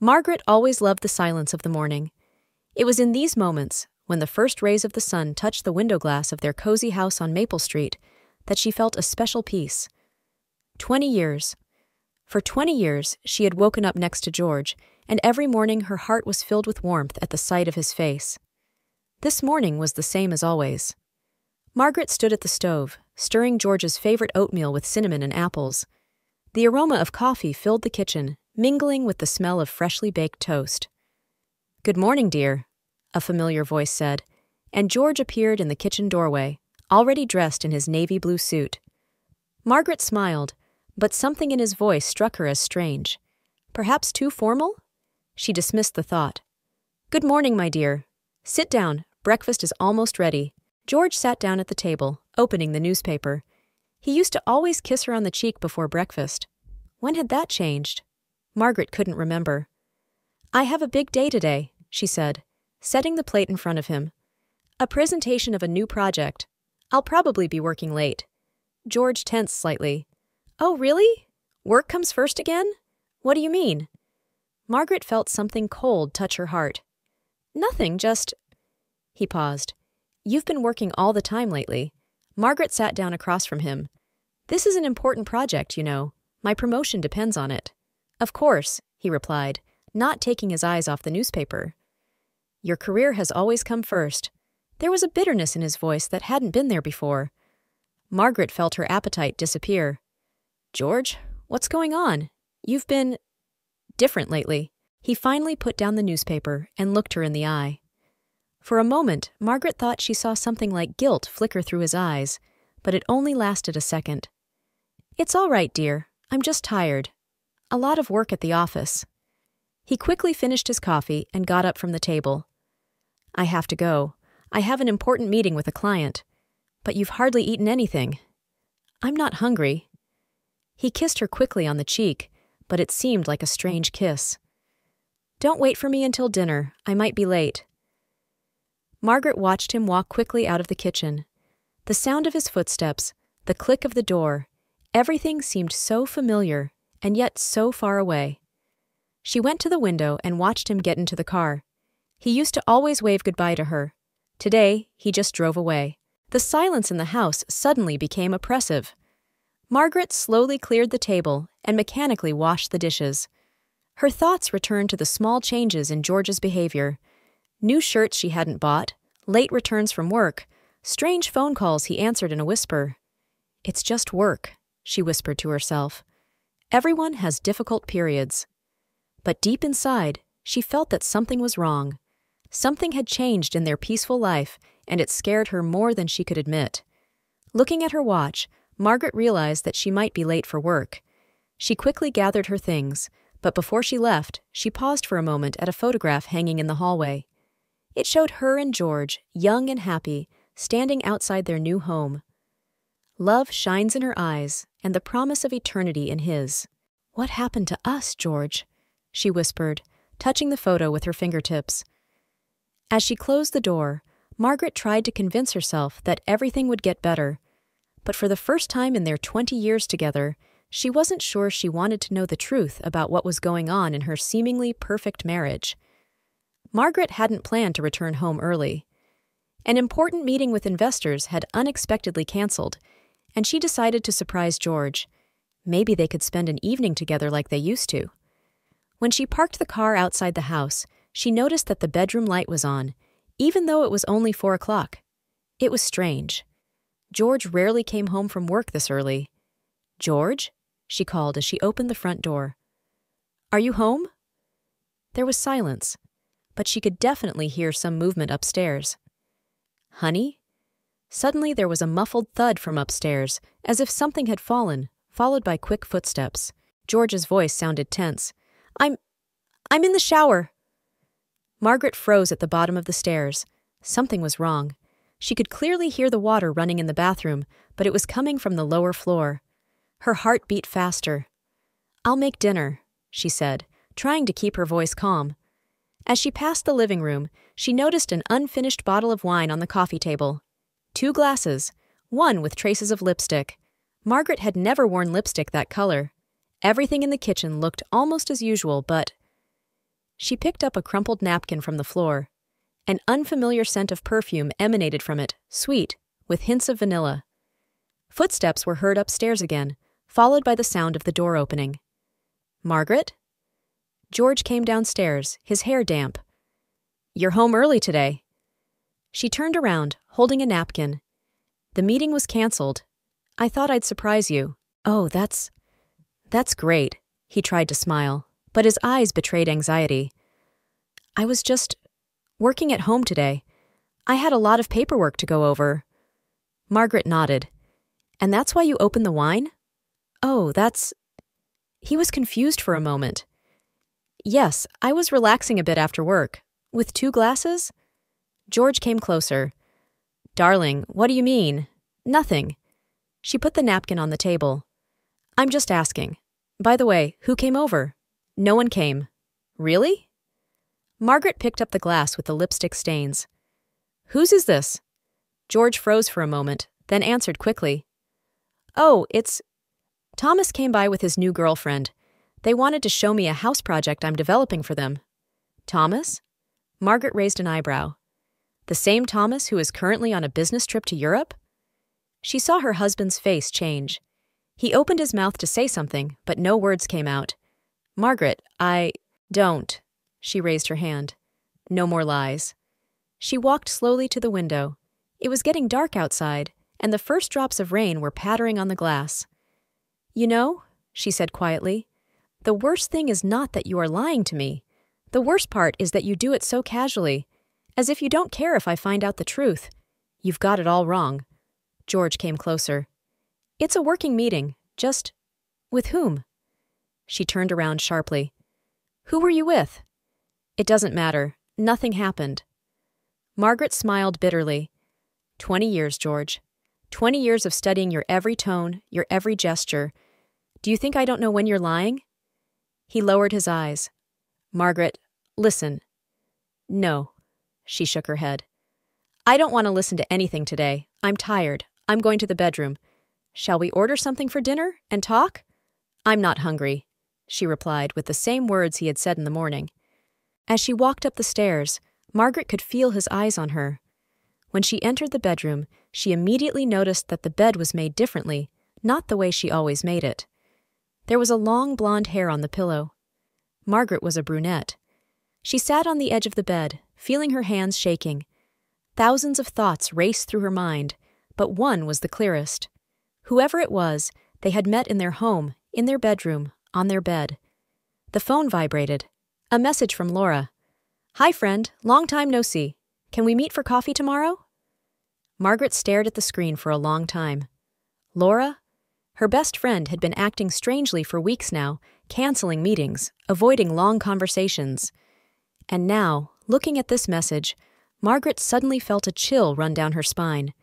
Margaret always loved the silence of the morning. It was in these moments, when the first rays of the sun touched the window glass of their cozy house on Maple Street, that she felt a special peace. 20 years. For 20 years, she had woken up next to George, and every morning her heart was filled with warmth at the sight of his face. This morning was the same as always. Margaret stood at the stove, stirring George's favorite oatmeal with cinnamon and apples. The aroma of coffee filled the kitchen, mingling with the smell of freshly baked toast. "Good morning, dear," a familiar voice said, and George appeared in the kitchen doorway, already dressed in his navy blue suit. Margaret smiled, but something in his voice struck her as strange. Perhaps too formal? She dismissed the thought. "Good morning, my dear. Sit down, breakfast is almost ready." George sat down at the table, opening the newspaper. He used to always kiss her on the cheek before breakfast. When had that changed? Margaret couldn't remember. "I have a big day today," she said, setting the plate in front of him. "A presentation of a new project. I'll probably be working late." George tensed slightly. "Oh, really? Work comes first again? What do you mean?" Margaret felt something cold touch her heart. "Nothing, just—" He paused. "You've been working all the time lately." Margaret sat down across from him. "This is an important project, you know. My promotion depends on it." "Of course," he replied, not taking his eyes off the newspaper. "Your career has always come first." There was a bitterness in his voice that hadn't been there before. Margaret felt her appetite disappear. "George, what's going on? You've been different lately." He finally put down the newspaper and looked her in the eye. For a moment, Margaret thought she saw something like guilt flicker through his eyes, but it only lasted a second. "It's all right, dear. I'm just tired. A lot of work at the office." He quickly finished his coffee and got up from the table. "I have to go. I have an important meeting with a client. But you've hardly eaten anything." "I'm not hungry." He kissed her quickly on the cheek, but it seemed like a strange kiss. "Don't wait for me until dinner. I might be late." Margaret watched him walk quickly out of the kitchen. The sound of his footsteps, the click of the door, everything seemed so familiar, and yet so far away. She went to the window and watched him get into the car. He used to always wave goodbye to her. Today, he just drove away. The silence in the house suddenly became oppressive. Margaret slowly cleared the table and mechanically washed the dishes. Her thoughts returned to the small changes in George's behavior. New shirts she hadn't bought, late returns from work, strange phone calls he answered in a whisper. "It's just work," she whispered to herself. Everyone has difficult periods. But deep inside, she felt that something was wrong. Something had changed in their peaceful life, and it scared her more than she could admit. Looking at her watch, Margaret realized that she might be late for work. She quickly gathered her things, but before she left, she paused for a moment at a photograph hanging in the hallway. It showed her and George, young and happy, standing outside their new home. Love shines in her eyes, and the promise of eternity in his. "What happened to us, George?" she whispered, touching the photo with her fingertips. As she closed the door, Margaret tried to convince herself that everything would get better. But for the first time in their 20 years together, she wasn't sure she wanted to know the truth about what was going on in her seemingly perfect marriage. Margaret hadn't planned to return home early. An important meeting with investors had unexpectedly canceled, and she decided to surprise George. Maybe they could spend an evening together like they used to. When she parked the car outside the house, she noticed that the bedroom light was on, even though it was only 4 o'clock. It was strange. George rarely came home from work this early. "George?" she called as she opened the front door. "Are you home?" There was silence, but she could definitely hear some movement upstairs. "Honey?" Suddenly there was a muffled thud from upstairs, as if something had fallen, followed by quick footsteps. George's voice sounded tense. I'm in the shower." Margaret froze at the bottom of the stairs. Something was wrong. She could clearly hear the water running in the bathroom, but it was coming from the lower floor. Her heart beat faster. "I'll make dinner," she said, trying to keep her voice calm. As she passed the living room, she noticed an unfinished bottle of wine on the coffee table. 2 glasses, one with traces of lipstick. Margaret had never worn lipstick that color. Everything in the kitchen looked almost as usual, but She picked up a crumpled napkin from the floor. An unfamiliar scent of perfume emanated from it, sweet, with hints of vanilla. Footsteps were heard upstairs again, followed by the sound of the door opening. "Margaret?" George came downstairs, his hair damp. "You're home early today." She turned around, holding a napkin. "The meeting was cancelled. I thought I'd surprise you." "Oh, that's great." He tried to smile, but his eyes betrayed anxiety. "I was just working at home today. I had a lot of paperwork to go over." Margaret nodded. "And that's why you opened the wine?" "Oh, that's—" He was confused for a moment. "Yes, I was relaxing a bit after work. With 2 glasses?" George came closer. "Darling, what do you mean?" "Nothing." She put the napkin on the table. "I'm just asking. By the way, who came over?" "No one came." "Really?" Margaret picked up the glass with the lipstick stains. "Whose is this?" George froze for a moment, then answered quickly. "Oh, it's— Thomas came by with his new girlfriend. They wanted to show me a house project I'm developing for them." "Thomas?" Margaret raised an eyebrow. "The same Thomas who is currently on a business trip to Europe?" She saw her husband's face change. He opened his mouth to say something, but no words came out. "Margaret, don't." She raised her hand. "No more lies." She walked slowly to the window. It was getting dark outside, and the first drops of rain were pattering on the glass. "You know," she said quietly, "the worst thing is not that you are lying to me. The worst part is that you do it so casually, as if you don't care if I find out the truth. You've got it all wrong." George came closer. "It's a working meeting. Just— With whom?" She turned around sharply. "Who were you with?" "It doesn't matter. Nothing happened." Margaret smiled bitterly. 20 years, George. 20 years of studying your every tone, your every gesture. Do you think I don't know when you're lying?" He lowered his eyes. "Margaret, listen." "No." She shook her head. "I don't want to listen to anything today. I'm tired. I'm going to the bedroom. Shall we order something for dinner and talk?" "I'm not hungry," she replied with the same words he had said in the morning. As she walked up the stairs, Margaret could feel his eyes on her. When she entered the bedroom, she immediately noticed that the bed was made differently, not the way she always made it. There was a long blonde hair on the pillow. Margaret was a brunette. She sat on the edge of the bed, feeling her hands shaking. Thousands of thoughts raced through her mind, but one was the clearest. Whoever it was, they had met in their home, in their bedroom, on their bed. The phone vibrated. A message from Laura. "Hi, friend. Long time no see. Can we meet for coffee tomorrow?" Margaret stared at the screen for a long time. Laura? Her best friend had been acting strangely for weeks now, canceling meetings, avoiding long conversations. And now, looking at this message, Margaret suddenly felt a chill run down her spine.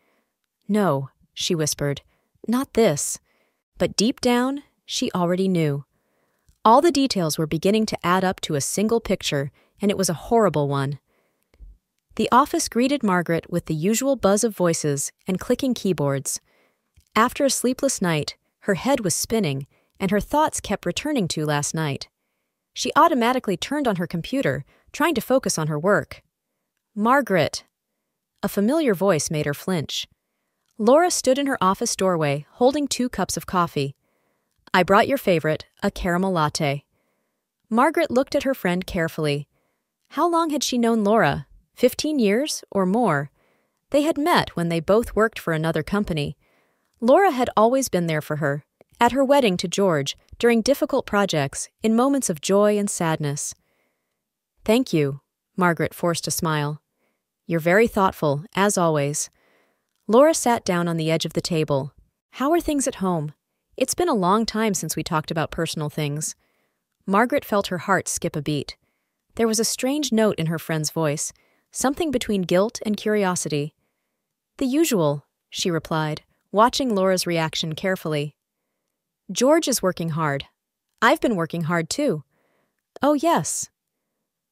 "No," she whispered, "not this." But deep down, she already knew. All the details were beginning to add up to a single picture, and it was a horrible one. The office greeted Margaret with the usual buzz of voices and clicking keyboards. After a sleepless night, her head was spinning, and her thoughts kept returning to last night. She automatically turned on her computer, trying to focus on her work. "Margaret!" A familiar voice made her flinch. Laura stood in her office doorway, holding 2 cups of coffee. "I brought your favorite, a caramel latte." Margaret looked at her friend carefully. How long had she known Laura? 15 years or more? They had met when they both worked for another company. Laura had always been there for her, at her wedding to George, during difficult projects, in moments of joy and sadness. "Thank you," Margaret forced a smile. "You're very thoughtful, as always." Laura sat down on the edge of the table. "How are things at home? It's been a long time since we talked about personal things." Margaret felt her heart skip a beat. There was a strange note in her friend's voice, something between guilt and curiosity. "The usual," she replied, watching Laura's reaction carefully. "George is working hard. I've been working hard too." "Oh, yes."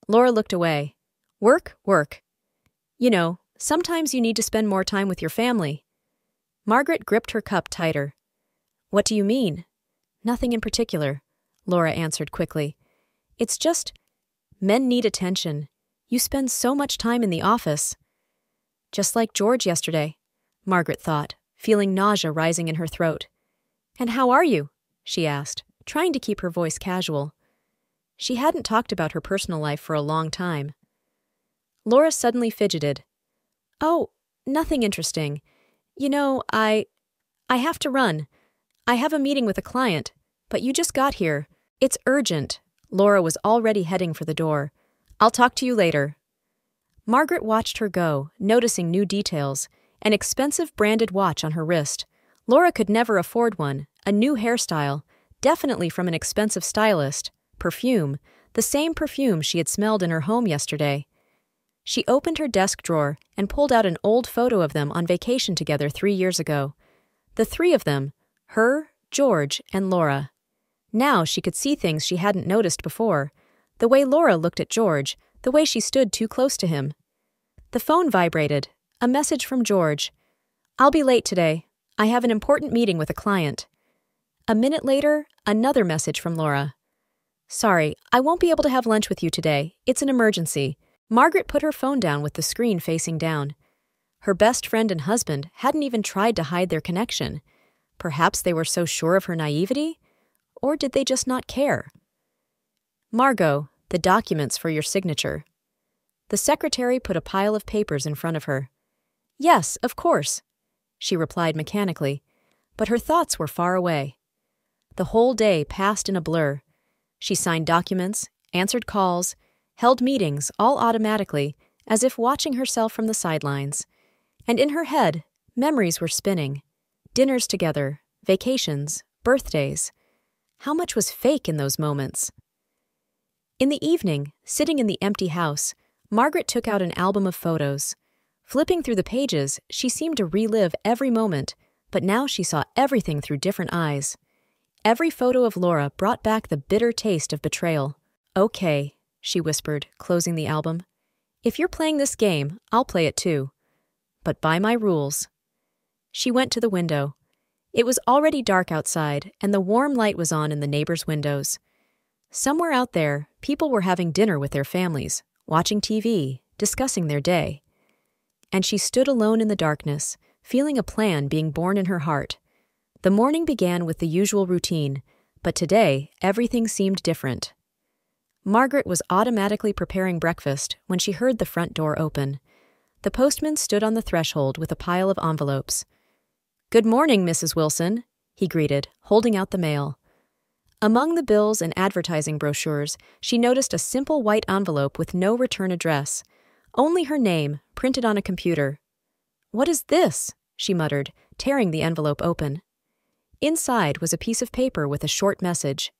Laura looked away. "Work, work. You know, sometimes you need to spend more time with your family." Margaret gripped her cup tighter. "What do you mean?" "Nothing in particular," Laura answered quickly. "It's just, Men need attention. You spend so much time in the office. Just like George yesterday, Margaret thought, feeling nausea rising in her throat. And how are you? She asked, trying to keep her voice casual. She hadn't talked about her personal life for a long time. Laura suddenly fidgeted. Oh, nothing interesting. You know, I have to run. I have a meeting with a client, but you just got here. It's urgent. Laura was already heading for the door. I'll talk to you later. Margaret watched her go, noticing new details, an expensive branded watch on her wrist. Laura could never afford one, a new hairstyle, definitely from an expensive stylist, perfume, the same perfume she had smelled in her home yesterday. She opened her desk drawer and pulled out an old photo of them on vacation together 3 years ago. The three of them, her, George, and Laura. Now she could see things she hadn't noticed before. The way Laura looked at George, the way she stood too close to him. The phone vibrated. A message from George. I'll be late today. I have an important meeting with a client. A minute later, another message from Laura. Sorry, I won't be able to have lunch with you today. It's an emergency. Margaret put her phone down with the screen facing down. Her best friend and husband hadn't even tried to hide their connection. Perhaps they were so sure of her naivety? Or did they just not care? Margot, the documents for your signature. The secretary put a pile of papers in front of her. Yes, of course, she replied mechanically, but her thoughts were far away. The whole day passed in a blur. She signed documents, answered calls, held meetings all automatically, as if watching herself from the sidelines. And in her head, memories were spinning. Dinners together, vacations, birthdays. How much was fake in those moments? In the evening, sitting in the empty house, Margaret took out an album of photos. Flipping through the pages, she seemed to relive every moment, but now she saw everything through different eyes. Every photo of Laura brought back the bitter taste of betrayal. Okay, she whispered, closing the album. If you're playing this game, I'll play it too. But by my rules. She went to the window. It was already dark outside, and the warm light was on in the neighbors' windows. Somewhere out there, people were having dinner with their families, watching TV, discussing their day. And she stood alone in the darkness, feeling a plan being born in her heart. The morning began with the usual routine, but today everything seemed different. Margaret was automatically preparing breakfast when she heard the front door open. The postman stood on the threshold with a pile of envelopes. "Good morning, Mrs. Wilson," he greeted, holding out the mail. Among the bills and advertising brochures, she noticed a simple white envelope with no return address. Only her name, printed on a computer. "What is this?" she muttered, tearing the envelope open. Inside was a piece of paper with a short message.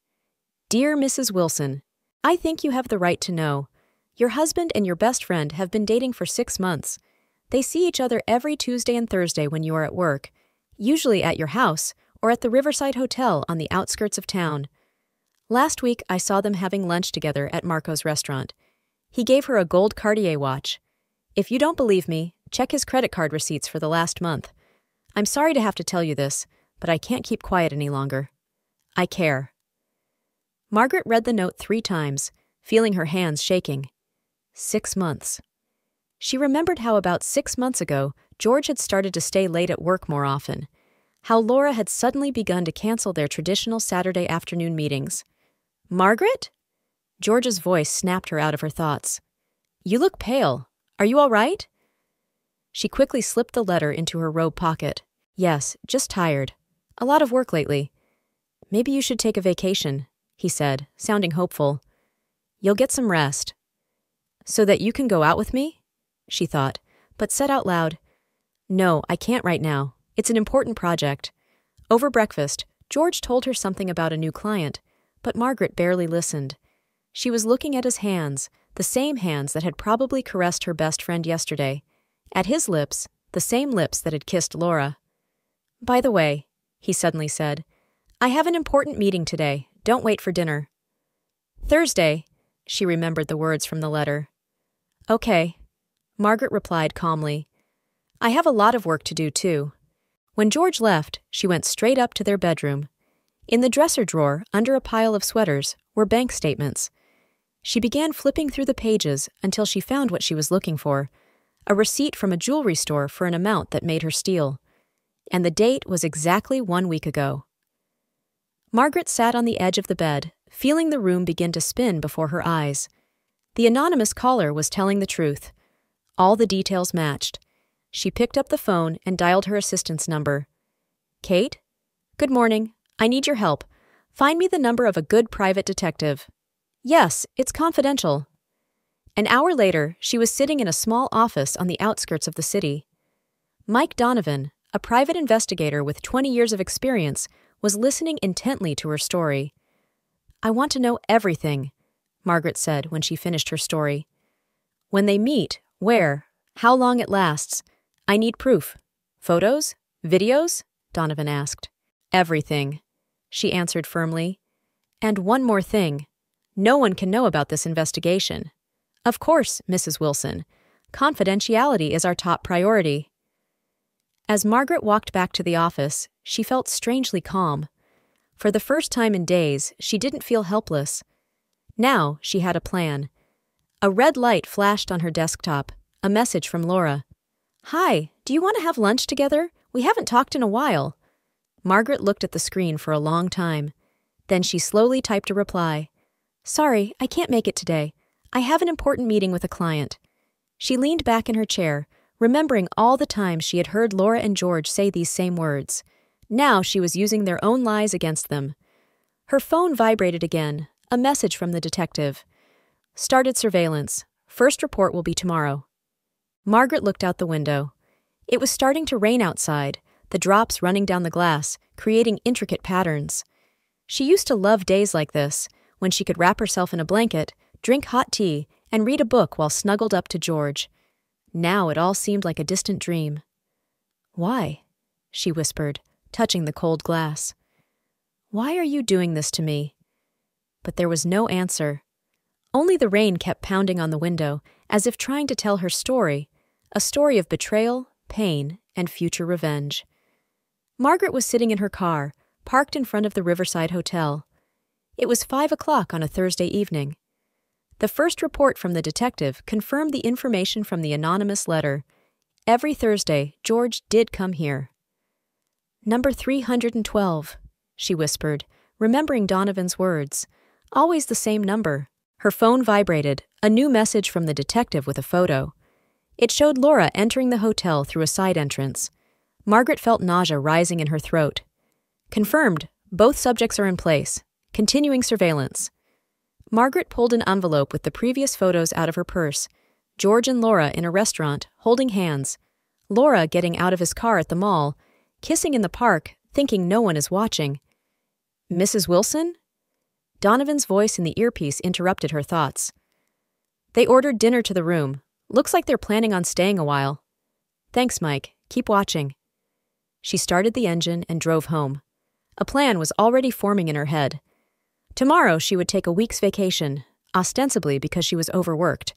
"Dear Mrs. Wilson, I think you have the right to know. Your husband and your best friend have been dating for 6 months. They see each other every Tuesday and Thursday when you are at work, usually at your house or at the Riverside Hotel on the outskirts of town. Last week I saw them having lunch together at Marco's restaurant. He gave her a gold Cartier watch. If you don't believe me, check his credit card receipts for the last month. I'm sorry to have to tell you this, but I can't keep quiet any longer. I care." Margaret read the note 3 times, feeling her hands shaking. 6 months. She remembered how about 6 months ago, George had started to stay late at work more often. How Laura had suddenly begun to cancel their traditional Saturday afternoon meetings. "Margaret?" George's voice snapped her out of her thoughts. "You look pale. Are you all right?" She quickly slipped the letter into her robe pocket. "Yes, just tired. A lot of work lately. Maybe you should take a vacation," he said, sounding hopeful. "You'll get some rest." "So that you can go out with me?" she thought, but said out loud, "No, I can't right now. It's an important project." Over breakfast, George told her something about a new client, but Margaret barely listened. She was looking at his hands, the same hands that had probably caressed her best friend yesterday. At his lips, the same lips that had kissed Laura. "By the way," he suddenly said, "I have an important meeting today. Don't wait for dinner." "Thursday," she remembered the words from the letter. "Okay," Margaret replied calmly. "I have a lot of work to do, too." When George left, she went straight up to their bedroom. In the dresser drawer, under a pile of sweaters, were bank statements. She began flipping through the pages until she found what she was looking for, a receipt from a jewelry store for an amount that made her steal. And the date was exactly 1 week ago. Margaret sat on the edge of the bed, feeling the room begin to spin before her eyes. The anonymous caller was telling the truth. All the details matched. She picked up the phone and dialed her assistant's number. "Kate? Good morning. I need your help. Find me the number of a good private detective." "Yes, it's confidential." An hour later, she was sitting in a small office on the outskirts of the city. Mike Donovan, a private investigator with 20 years of experience, was listening intently to her story. "I want to know everything," Margaret said when she finished her story. "When they meet, where, how long it lasts. I need proof." "Photos? Videos?" Donovan asked. "Everything," she answered firmly. "And one more thing. No one can know about this investigation." "Of course, Mrs. Wilson. Confidentiality is our top priority." As Margaret walked back to the office, she felt strangely calm. For the first time in days, she didn't feel helpless. Now she had a plan. A red light flashed on her desktop, a message from Laura. "Hi, do you want to have lunch together? We haven't talked in a while." Margaret looked at the screen for a long time. Then she slowly typed a reply. "Sorry, I can't make it today. I have an important meeting with a client." She leaned back in her chair, remembering all the times she had heard Laura and George say these same words. Now she was using their own lies against them. Her phone vibrated again, a message from the detective. "Started surveillance. First report will be tomorrow." Margaret looked out the window. It was starting to rain outside, the drops running down the glass, creating intricate patterns. She used to love days like this, when she could wrap herself in a blanket, drink hot tea, and read a book while snuggled up to George. Now it all seemed like a distant dream. "Why?" she whispered, touching the cold glass. "Why are you doing this to me?" But there was no answer. Only the rain kept pounding on the window, as if trying to tell her story, a story of betrayal, pain, and future revenge. Margaret was sitting in her car, parked in front of the Riverside Hotel. It was 5 o'clock on a Thursday evening. The first report from the detective confirmed the information from the anonymous letter. Every Thursday, George did come here. "Number 312, she whispered, remembering Donovan's words. Always the same number. Her phone vibrated, a new message from the detective with a photo. It showed Laura entering the hotel through a side entrance. Margaret felt nausea rising in her throat. "Confirmed. Both subjects are in place. Continuing surveillance." Margaret pulled an envelope with the previous photos out of her purse. George and Laura in a restaurant, holding hands. Laura getting out of his car at the mall, kissing in the park, thinking no one is watching. "Mrs. Wilson?" Donovan's voice in the earpiece interrupted her thoughts. "They ordered dinner to the room. Looks like they're planning on staying a while." "Thanks, Mike. Keep watching." She started the engine and drove home. A plan was already forming in her head. Tomorrow she would take a week's vacation, ostensibly because she was overworked.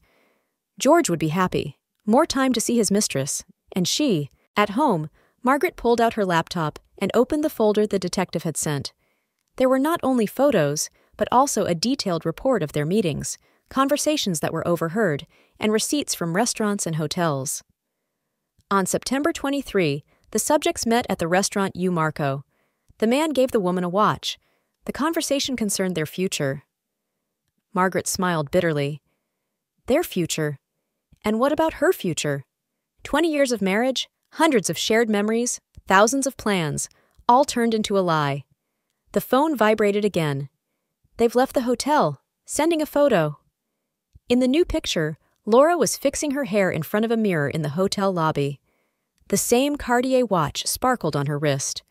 George would be happy. More time to see his mistress. And she, at home, Margaret pulled out her laptop and opened the folder the detective had sent. There were not only photos, but also a detailed report of their meetings, conversations that were overheard, and receipts from restaurants and hotels. On September 23, the subjects met at the restaurant U Marco. The man gave the woman a watch. The conversation concerned their future. Margaret smiled bitterly. Their future? And what about her future? 20 years of marriage, hundreds of shared memories, thousands of plans, all turned into a lie. The phone vibrated again. They've left the hotel, sending a photo. In the new picture, Laura was fixing her hair in front of a mirror in the hotel lobby. The same Cartier watch sparkled on her wrist.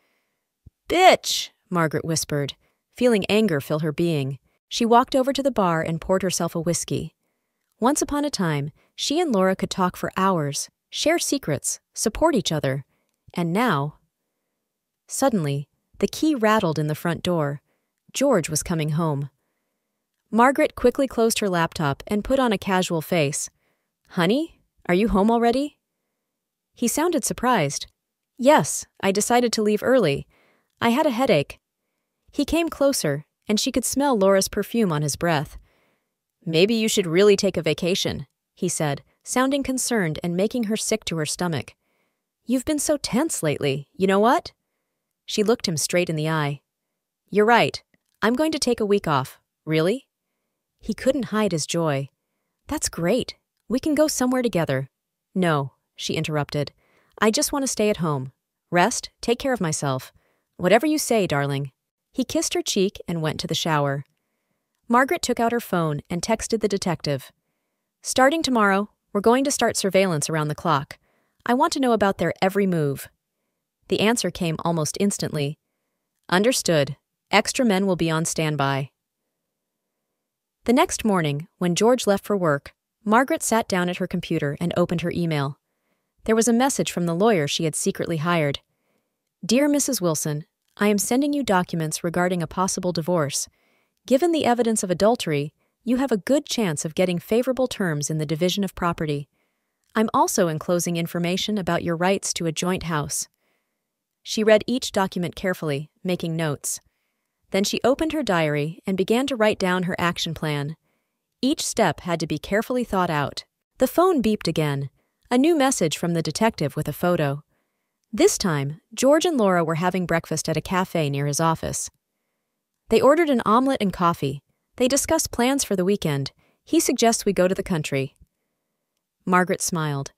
"Bitch!" Margaret whispered, feeling anger fill her being. She walked over to the bar and poured herself a whiskey. Once upon a time, she and Laura could talk for hours, share secrets, support each other. And now... Suddenly, the key rattled in the front door. George was coming home. Margaret quickly closed her laptop and put on a casual face. "Honey, are you home already?" He sounded surprised. "Yes, I decided to leave early. I had a headache." He came closer, and she could smell Laura's perfume on his breath. Maybe you should really take a vacation, he said, sounding concerned and making her sick to her stomach. You've been so tense lately, you know what? She looked him straight in the eye. You're right. I'm going to take a week off. Really? He couldn't hide his joy. That's great. We can go somewhere together. No, she interrupted. I just want to stay at home. Rest, take care of myself. Whatever you say, darling. He kissed her cheek and went to the shower. Margaret took out her phone and texted the detective. Starting tomorrow, we're going to start surveillance around the clock. I want to know about their every move. The answer came almost instantly. Understood. Extra men will be on standby. The next morning, when George left for work, Margaret sat down at her computer and opened her email. There was a message from the lawyer she had secretly hired. Dear Mrs. Wilson, I am sending you documents regarding a possible divorce. Given the evidence of adultery, you have a good chance of getting favorable terms in the division of property. I'm also enclosing information about your rights to a joint house. She read each document carefully, making notes. Then she opened her diary and began to write down her action plan. Each step had to be carefully thought out. The phone beeped again, a new message from the detective with a photo. This time, George and Laura were having breakfast at a cafe near his office. They ordered an omelet and coffee. They discussed plans for the weekend. He suggests we go to the country. Margaret smiled.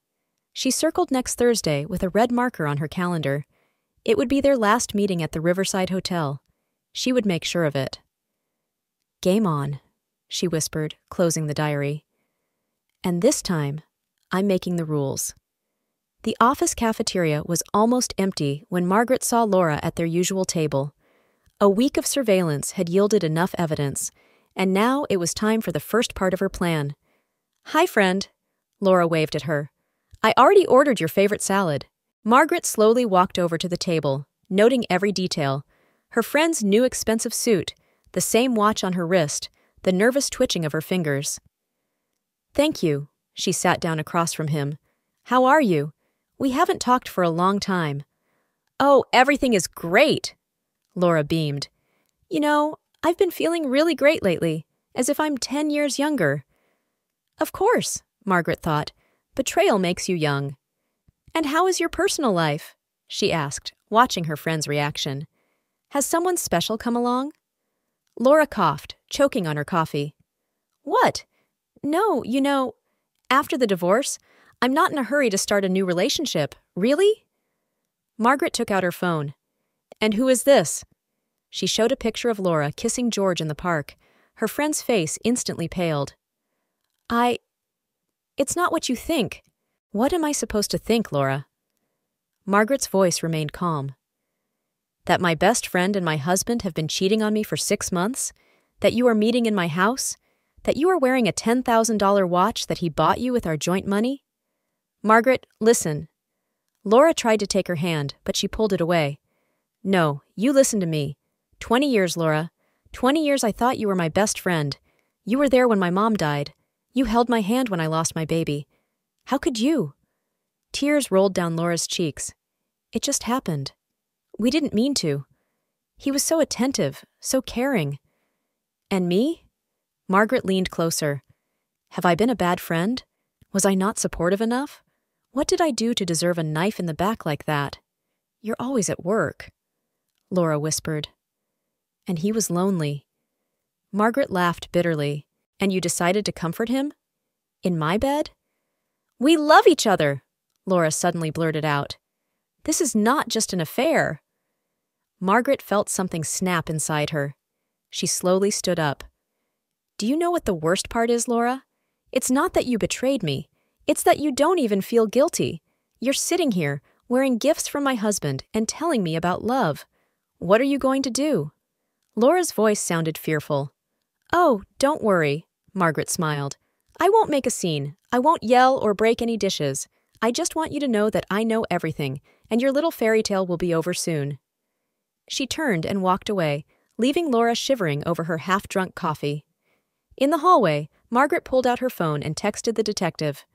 She circled next Thursday with a red marker on her calendar. It would be their last meeting at the Riverside Hotel. She would make sure of it. Game on, she whispered, closing the diary. And this time, I'm making the rules. The office cafeteria was almost empty when Margaret saw Laura at their usual table. A week of surveillance had yielded enough evidence, and now it was time for the first part of her plan. Hi, friend. Laura waved at her. I already ordered your favorite salad. Margaret slowly walked over to the table, noting every detail. Her friend's new expensive suit, the same watch on her wrist, the nervous twitching of her fingers. Thank you. She sat down across from him. How are you? We haven't talked for a long time. Oh, everything is great. Laura beamed. You know, I've been feeling really great lately, as if I'm 10 years younger. Of course, Margaret thought. Betrayal makes you young. And how is your personal life? She asked, watching her friend's reaction. Has someone special come along? Laura coughed, choking on her coffee. What? No, you know, after the divorce, I'm not in a hurry to start a new relationship. Really? Margaret took out her phone. And who is this? She showed a picture of Laura kissing George in the park. Her friend's face instantly paled. It's not what you think. What am I supposed to think, Laura? Margaret's voice remained calm. That my best friend and my husband have been cheating on me for 6 months? That you are meeting in my house? That you are wearing a $10,000 watch that he bought you with our joint money? Margaret, listen. Laura tried to take her hand, but she pulled it away. No, you listen to me. 20 years, Laura. 20 years I thought you were my best friend. You were there when my mom died. You held my hand when I lost my baby. How could you? Tears rolled down Laura's cheeks. It just happened. We didn't mean to. He was so attentive, so caring. And me? Margaret leaned closer. Have I been a bad friend? Was I not supportive enough? What did I do to deserve a knife in the back like that? You're always at work, Laura whispered. And he was lonely. Margaret laughed bitterly. And you decided to comfort him? In my bed? We love each other, Laura suddenly blurted out. This is not just an affair. Margaret felt something snap inside her. She slowly stood up. Do you know what the worst part is, Laura? It's not that you betrayed me. It's that you don't even feel guilty. You're sitting here, wearing gifts from my husband and telling me about love. What are you going to do? Laura's voice sounded fearful. Oh, don't worry, Margaret smiled. I won't make a scene. I won't yell or break any dishes. I just want you to know that I know everything, and your little fairy tale will be over soon. She turned and walked away, leaving Laura shivering over her half-drunk coffee. In the hallway, Margaret pulled out her phone and texted the detective.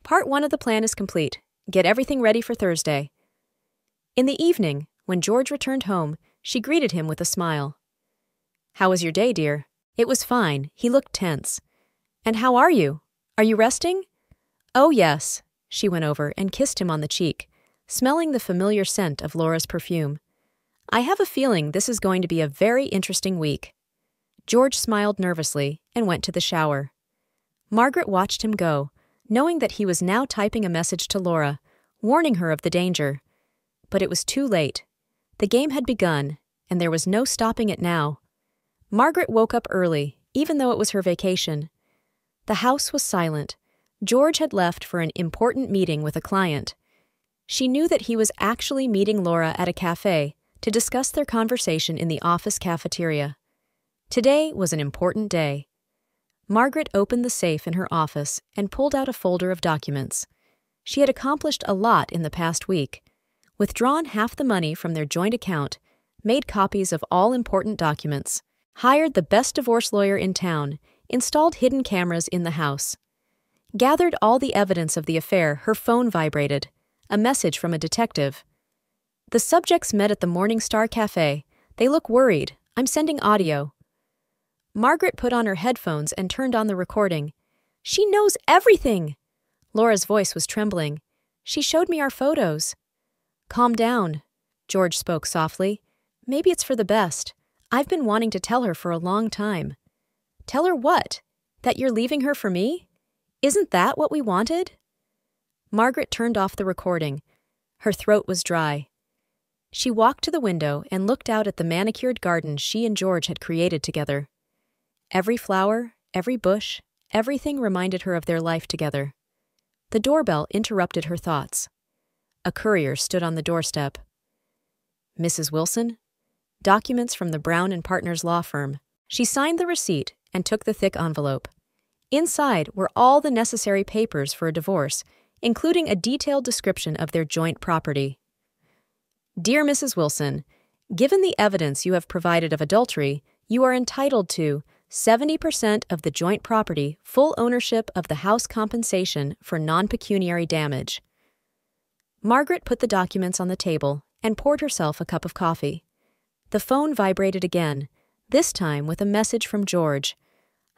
Part 1 of the plan is complete. Get everything ready for Thursday. In the evening, when George returned home, she greeted him with a smile. How was your day, dear? It was fine. He looked tense. And how are you? Are you resting? Oh, yes. She went over and kissed him on the cheek, smelling the familiar scent of Laura's perfume. I have a feeling this is going to be a very interesting week. George smiled nervously and went to the shower. Margaret watched him go, knowing that he was now typing a message to Laura, warning her of the danger. But it was too late. The game had begun, and there was no stopping it now. Margaret woke up early, even though it was her vacation. The house was silent. George had left for an important meeting with a client. She knew that he was actually meeting Laura at a cafe to discuss their conversation in the office cafeteria. Today was an important day. Margaret opened the safe in her office and pulled out a folder of documents. She had accomplished a lot in the past week. Withdrawn half the money from their joint account, made copies of all important documents, hired the best divorce lawyer in town, installed hidden cameras in the house. Gathered all the evidence of the affair, her phone vibrated. A message from a detective. The subjects met at the Morning Star Cafe. They look worried. I'm sending audio. Margaret put on her headphones and turned on the recording. She knows everything! Laura's voice was trembling. She showed me our photos. Calm down, George spoke softly. Maybe it's for the best. I've been wanting to tell her for a long time. Tell her what? That you're leaving her for me? Isn't that what we wanted? Margaret turned off the recording. Her throat was dry. She walked to the window and looked out at the manicured garden she and George had created together. Every flower, every bush, everything reminded her of their life together. The doorbell interrupted her thoughts. A courier stood on the doorstep. Mrs. Wilson? Documents from the Brown and Partners law firm. She signed the receipt and took the thick envelope. Inside were all the necessary papers for a divorce, including a detailed description of their joint property. Dear Mrs. Wilson, given the evidence you have provided of adultery, you are entitled to 70% of the joint property, full ownership of the house compensation for non-pecuniary damage. Margaret put the documents on the table and poured herself a cup of coffee. The phone vibrated again, this time with a message from George.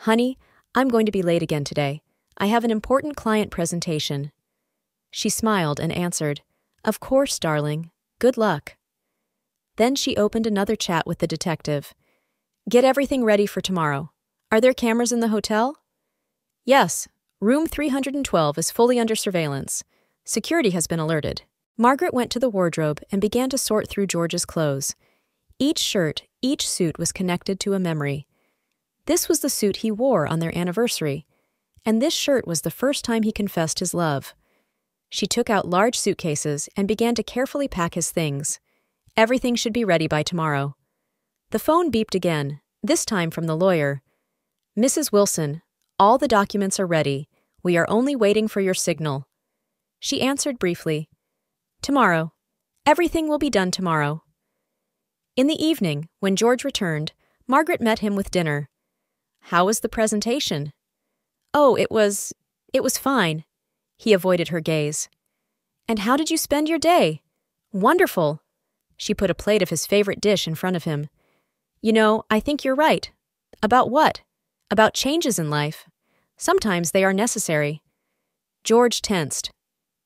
Honey, I'm going to be late again today. I have an important client presentation. She smiled and answered, Of course, darling. Good luck. Then she opened another chat with the detective. Get everything ready for tomorrow. Are there cameras in the hotel? Yes. Room 312 is fully under surveillance. Security has been alerted. Margaret went to the wardrobe and began to sort through George's clothes. Each shirt, each suit was connected to a memory. This was the suit he wore on their anniversary, and this shirt was the first time he confessed his love. She took out large suitcases and began to carefully pack his things. Everything should be ready by tomorrow. The phone beeped again, this time from the lawyer. Mrs. Wilson, all the documents are ready. We are only waiting for your signal. She answered briefly, Tomorrow. Everything will be done tomorrow. In the evening, when George returned, Margaret met him with dinner. How was the presentation? Oh, it was fine. He avoided her gaze. And how did you spend your day? Wonderful. She put a plate of his favorite dish in front of him. You know, I think you're right. About what? About changes in life. Sometimes they are necessary. George tensed.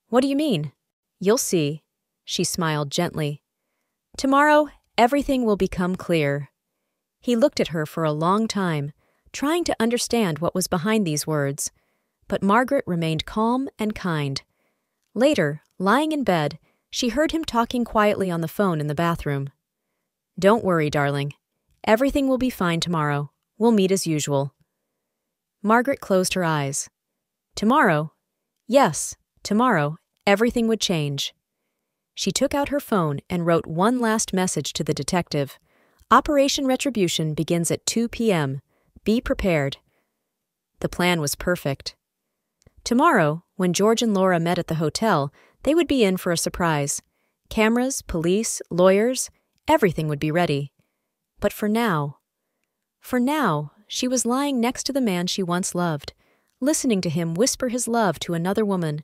What do you mean? You'll see. She smiled gently. Tomorrow, everything will become clear. He looked at her for a long time, trying to understand what was behind these words. But Margaret remained calm and kind. Later, lying in bed, she heard him talking quietly on the phone in the bathroom. Don't worry, darling. Everything will be fine tomorrow. We'll meet as usual. Margaret closed her eyes. Tomorrow? Yes, tomorrow, everything would change. She took out her phone and wrote one last message to the detective. Operation Retribution begins at 2 p.m. Be prepared. The plan was perfect. Tomorrow, when George and Laura met at the hotel, they would be in for a surprise. Cameras, police, lawyers, everything would be ready. But for now, she was lying next to the man she once loved, listening to him whisper his love to another woman.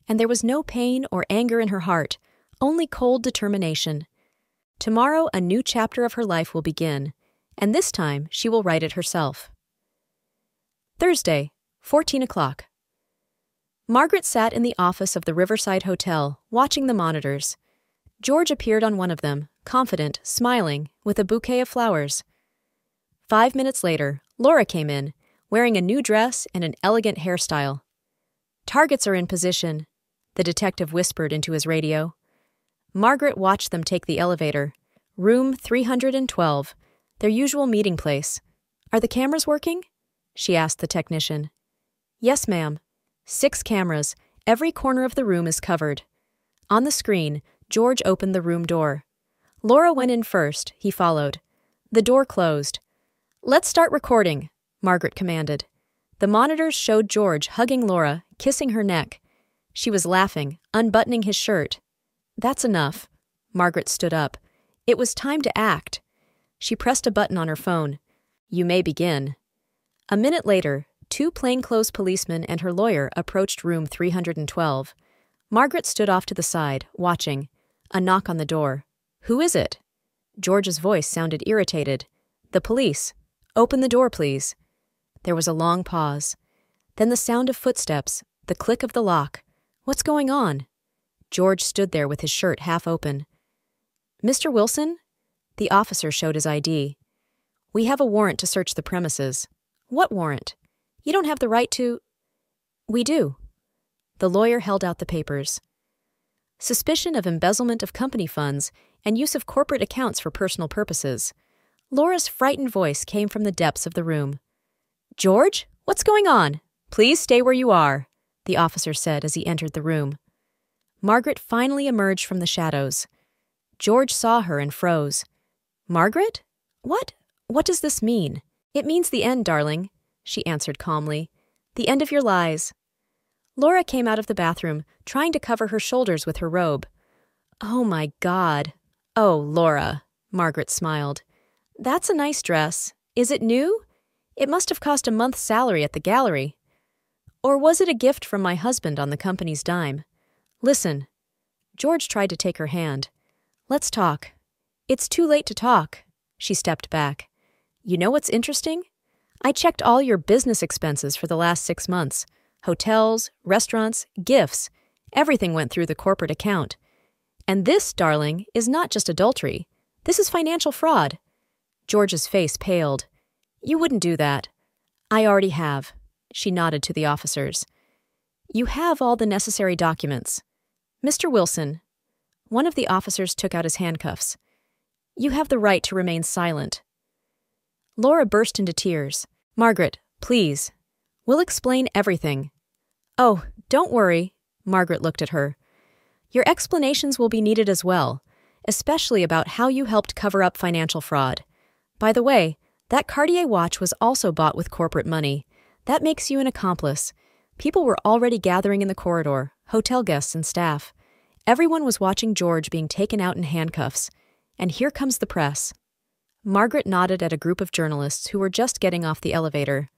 And there was no pain or anger in her heart, only cold determination. Tomorrow a new chapter of her life will begin, and this time she will write it herself. Thursday, 14 o'clock. Margaret sat in the office of the Riverside Hotel, watching the monitors. George appeared on one of them, confident, smiling, with a bouquet of flowers. 5 minutes later, Laura came in, wearing a new dress and an elegant hairstyle. "Targets are in position," the detective whispered into his radio. Margaret watched them take the elevator. Room 312, their usual meeting place. "Are the cameras working?" she asked the technician. "Yes, ma'am. 6 cameras. Every corner of the room is covered." On the screen, George opened the room door. Laura went in first, he followed. The door closed. "Let's start recording," Margaret commanded. The monitors showed George hugging Laura, kissing her neck. She was laughing, unbuttoning his shirt. "That's enough." Margaret stood up. It was time to act. She pressed a button on her phone. "You may begin." A minute later, 2 plainclothes policemen and her lawyer approached room 312. Margaret stood off to the side, watching. A knock on the door. "Who is it?" George's voice sounded irritated. "The police. Open the door, please." There was a long pause. Then the sound of footsteps, the click of the lock. "What's going on?" George stood there with his shirt half open. "Mr. Wilson?" The officer showed his ID. "We have a warrant to search the premises." "What warrant? You don't have the right to—" "We do." The lawyer held out the papers. Suspicion of embezzlement of company funds and use of corporate accounts for personal purposes. Laura's frightened voice came from the depths of the room. "George, what's going on? Please stay where you are," the officer said as he entered the room. Margaret finally emerged from the shadows. George saw her and froze. "Margaret? What does this mean?" "It means the end, darling," she answered calmly. "The end of your lies." Laura came out of the bathroom, trying to cover her shoulders with her robe. "Oh my God." "Oh, Laura," Margaret smiled. "That's a nice dress. Is it new? It must have cost a month's salary at the gallery. Or was it a gift from my husband on the company's dime? Listen." George tried to take her hand. "Let's talk." "It's too late to talk." She stepped back. "You know what's interesting? I checked all your business expenses for the last 6 months. Hotels, restaurants, gifts. Everything went through the corporate account. And this, darling, is not just adultery. This is financial fraud." George's face paled. "You wouldn't do that." "I already have." She nodded to the officers. "You have all the necessary documents. Mr. Wilson." One of the officers took out his handcuffs. "You have the right to remain silent." Laura burst into tears. "Margaret, please. We'll explain everything." "Oh, don't worry." Margaret looked at her. "Your explanations will be needed as well, especially about how you helped cover up financial fraud. By the way, that Cartier watch was also bought with corporate money. That makes you an accomplice. People were already gathering in the corridor, hotel guests and staff. Everyone was watching George being taken out in handcuffs. And here comes the press." Margaret nodded at a group of journalists who were just getting off the elevator.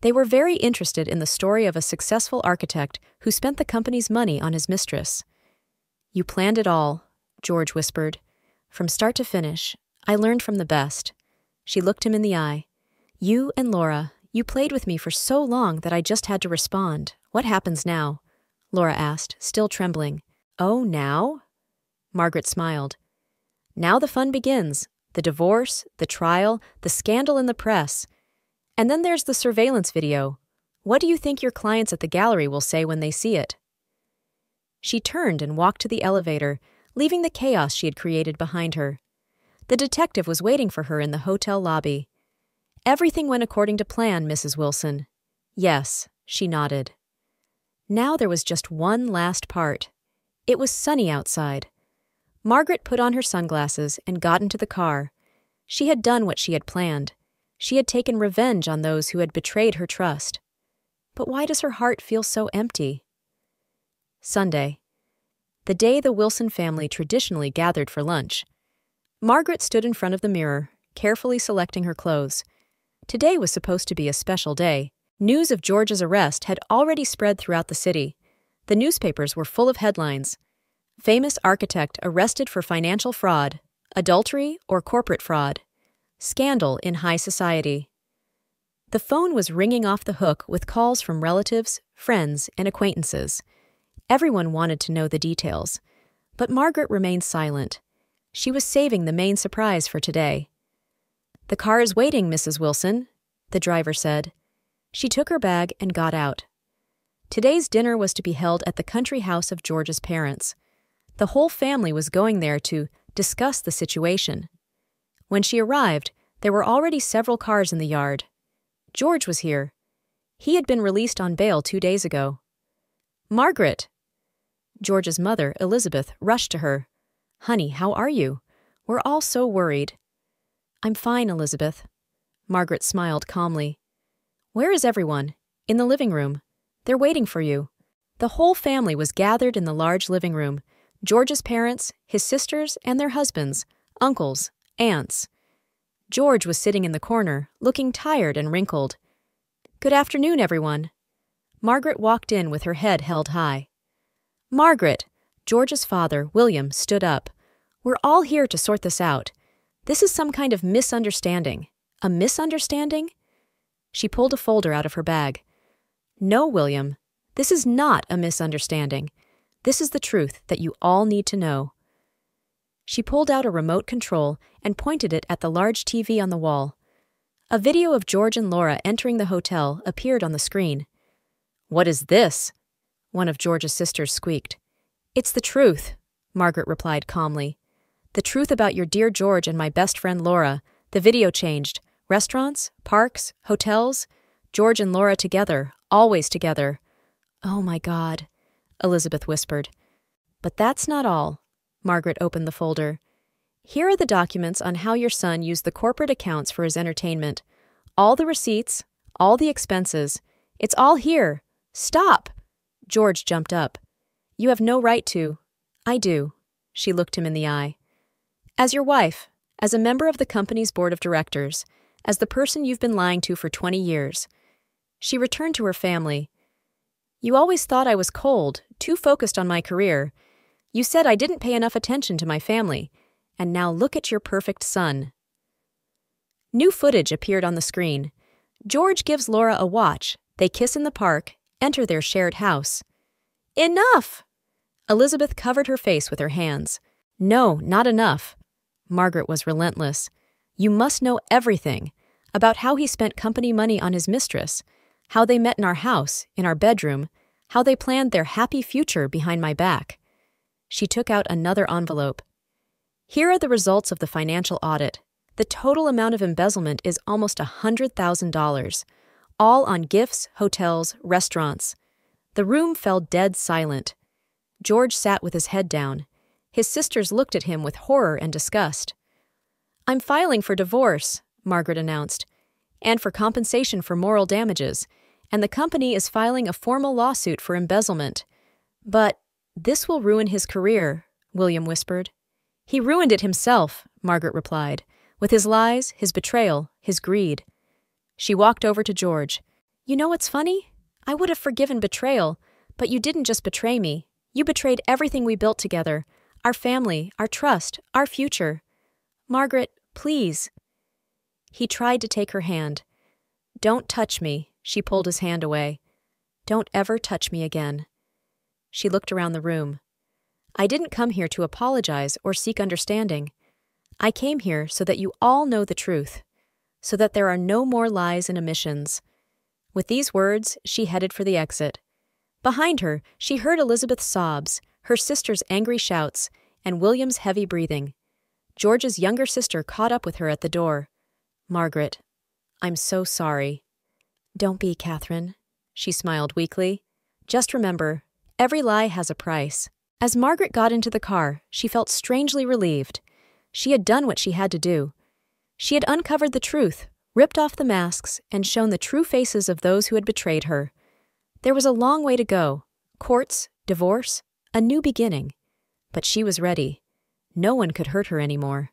They were very interested in the story of a successful architect who spent the company's money on his mistress. "You planned it all," George whispered. "From start to finish, I learned from the best." She looked him in the eye. "You and Laura, you played with me for so long that I just had to respond. What happens now?" Laura asked, still trembling. "Oh, now?" Margaret smiled. "Now the fun begins. The divorce, the trial, the scandal in the press. And then there's the surveillance video. What do you think your clients at the gallery will say when they see it?" She turned and walked to the elevator, leaving the chaos she had created behind her. The detective was waiting for her in the hotel lobby. "Everything went according to plan, Mrs. Wilson." "Yes," she nodded. Now there was just one last part. It was sunny outside. Margaret put on her sunglasses and got into the car. She had done what she had planned. She had taken revenge on those who had betrayed her trust. But why does her heart feel so empty? Sunday. The day the Wilson family traditionally gathered for lunch. Margaret stood in front of the mirror, carefully selecting her clothes. Today was supposed to be a special day. News of George's arrest had already spread throughout the city. The newspapers were full of headlines. Famous architect arrested for financial fraud, adultery or corporate fraud. Scandal in high society. The phone was ringing off the hook with calls from relatives, friends, and acquaintances. Everyone wanted to know the details, but Margaret remained silent. She was saving the main surprise for today. "The car is waiting, Mrs. Wilson," the driver said. She took her bag and got out. Today's dinner was to be held at the country house of George's parents. The whole family was going there to discuss the situation. When she arrived, there were already several cars in the yard. George was here. He had been released on bail 2 days ago. "Margaret!" George's mother, Elizabeth, rushed to her. "Honey, how are you? We're all so worried." "I'm fine, Elizabeth." Margaret smiled calmly. "Where is everyone?" "In the living room. They're waiting for you." The whole family was gathered in the large living room. George's parents, his sisters, and their husbands, uncles, aunts. George was sitting in the corner, looking tired and wrinkled. "Good afternoon, everyone." Margaret walked in with her head held high. "Margaret!" George's father, William, stood up. "We're all here to sort this out. This is some kind of misunderstanding." "A misunderstanding?" She pulled a folder out of her bag. "No, William, this is not a misunderstanding. This is the truth that you all need to know." She pulled out a remote control and pointed it at the large TV on the wall. A video of George and Laura entering the hotel appeared on the screen. "What is this?" one of George's sisters squeaked. "It's the truth," Margaret replied calmly. "The truth about your dear George and my best friend Laura. The video changed. Restaurants, parks, hotels. George and Laura together, always together." "Oh my God," Elizabeth whispered. "But that's not all." Margaret opened the folder. "Here are the documents on how your son used the corporate accounts for his entertainment. All the receipts, all the expenses. It's all here. Stop!" George jumped up. "You have no right to." "I do." She looked him in the eye. "As your wife, as a member of the company's board of directors, as the person you've been lying to for 20 years. She returned to her family. "You always thought I was cold, too focused on my career. You said I didn't pay enough attention to my family. And now look at your perfect son." New footage appeared on the screen. George gives Laura a watch. They kiss in the park, enter their shared house. "Enough!" Elizabeth covered her face with her hands. "No, not enough." Margaret was relentless. "You must know everything about how he spent company money on his mistress, how they met in our house, in our bedroom, how they planned their happy future behind my back." She took out another envelope. "Here are the results of the financial audit. The total amount of embezzlement is almost $100,000, all on gifts, hotels, restaurants." The room fell dead silent. George sat with his head down. His sisters looked at him with horror and disgust. "I'm filing for divorce," Margaret announced, "and for compensation for moral damages, and the company is filing a formal lawsuit for embezzlement." "But this will ruin his career," William whispered. "He ruined it himself," Margaret replied, "with his lies, his betrayal, his greed." She walked over to George. "You know what's funny? I would have forgiven betrayal, but you didn't just betray me. You betrayed everything we built together, our family, our trust, our future. Margaret, please." He tried to take her hand. "Don't touch me," she pulled his hand away. "Don't ever touch me again." She looked around the room. "I didn't come here to apologize or seek understanding. I came here so that you all know the truth, so that there are no more lies and omissions." With these words, she headed for the exit. Behind her, she heard Elizabeth's sobs, her sister's angry shouts, and William's heavy breathing. George's younger sister caught up with her at the door. "Margaret, I'm so sorry." "Don't be, Catherine," she smiled weakly. "Just remember, every lie has a price." As Margaret got into the car, she felt strangely relieved. She had done what she had to do. She had uncovered the truth, ripped off the masks, and shown the true faces of those who had betrayed her. There was a long way to go. Courts, divorce, a new beginning. But she was ready. No one could hurt her anymore.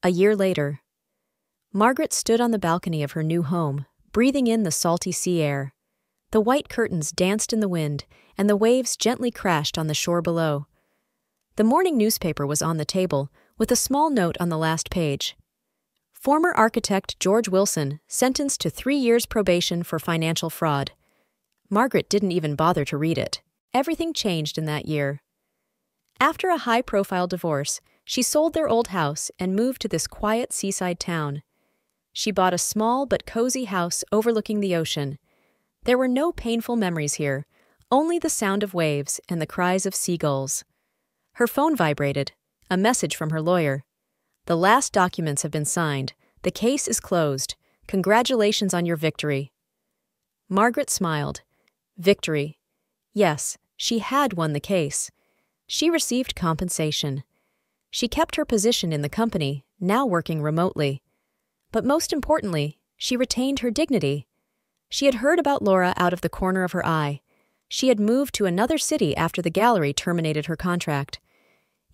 A year later, Margaret stood on the balcony of her new home, breathing in the salty sea air. The white curtains danced in the wind, and the waves gently crashed on the shore below. The morning newspaper was on the table, with a small note on the last page. Former architect George Wilson sentenced to 3 years probation for financial fraud. Margaret didn't even bother to read it. Everything changed in that year. After a high-profile divorce, she sold their old house and moved to this quiet seaside town. She bought a small but cozy house overlooking the ocean. There were no painful memories here, only the sound of waves and the cries of seagulls. Her phone vibrated, a message from her lawyer. "The last documents have been signed. The case is closed. Congratulations on your victory." Margaret smiled. Victory. Yes, she had won the case. She received compensation. She kept her position in the company, now working remotely. But most importantly, she retained her dignity. She had heard about Laura out of the corner of her eye. She had moved to another city after the gallery terminated her contract.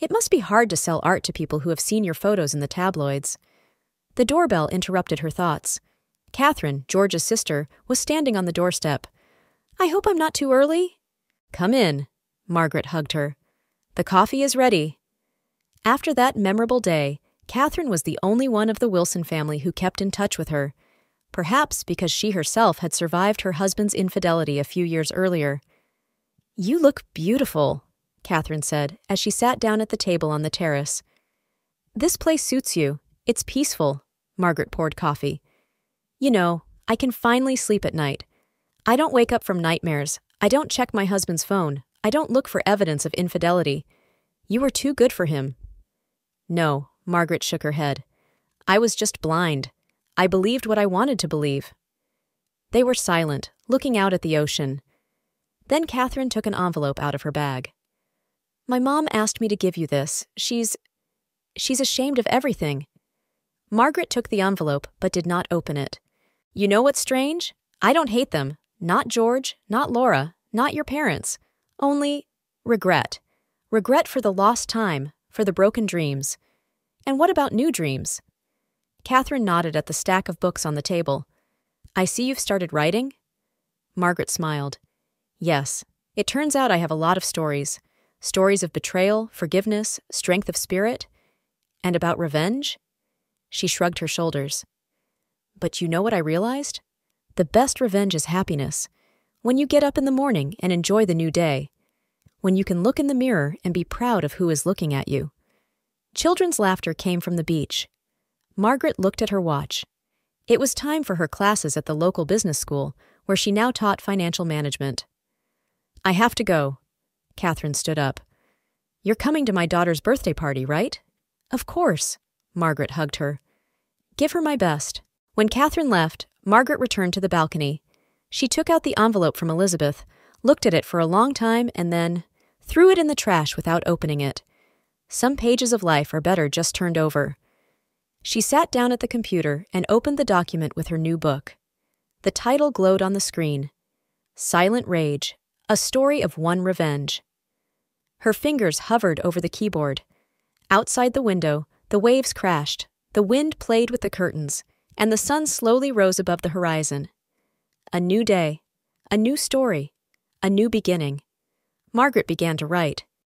It must be hard to sell art to people who have seen your photos in the tabloids. The doorbell interrupted her thoughts. Catherine, George's sister, was standing on the doorstep. "I hope I'm not too early?" "Come in." Margaret hugged her. "The coffee is ready." After that memorable day, Catherine was the only one of the Wilson family who kept in touch with her, perhaps because she herself had survived her husband's infidelity a few years earlier. "You look beautiful," Catherine said as she sat down at the table on the terrace. "This place suits you. It's peaceful." Margaret poured coffee. "You know, I can finally sleep at night. I don't wake up from nightmares. I don't check my husband's phone. I don't look for evidence of infidelity. You were too good for him." "No," Margaret shook her head. "I was just blind. I believed what I wanted to believe." They were silent, looking out at the ocean. Then Catherine took an envelope out of her bag. "My mom asked me to give you this. She's ashamed of everything." Margaret took the envelope but did not open it. "You know what's strange? I don't hate them. Not George, not Laura, not your parents. Only regret. Regret for the lost time, for the broken dreams. And what about new dreams?" Catherine nodded at the stack of books on the table. "I see you've started writing?" Margaret smiled. "Yes, it turns out I have a lot of stories. Stories of betrayal, forgiveness, strength of spirit. And about revenge?" She shrugged her shoulders. "But you know what I realized? The best revenge is happiness. When you get up in the morning and enjoy the new day. When you can look in the mirror and be proud of who is looking at you." Children's laughter came from the beach. Margaret looked at her watch. It was time for her classes at the local business school, where she now taught financial management. "I have to go." Catherine stood up. "You're coming to my daughter's birthday party, right?" "Of course." Margaret hugged her. "Give her my best." When Catherine left, Margaret returned to the balcony. She took out the envelope from Elizabeth, looked at it for a long time, and then threw it in the trash without opening it. Some pages of life are better just turned over. She sat down at the computer and opened the document with her new book. The title glowed on the screen. Silent Rage, A Story of One Revenge. Her fingers hovered over the keyboard. Outside the window, the waves crashed, the wind played with the curtains, and the sun slowly rose above the horizon. A new day, a new story, a new beginning. Margaret began to write.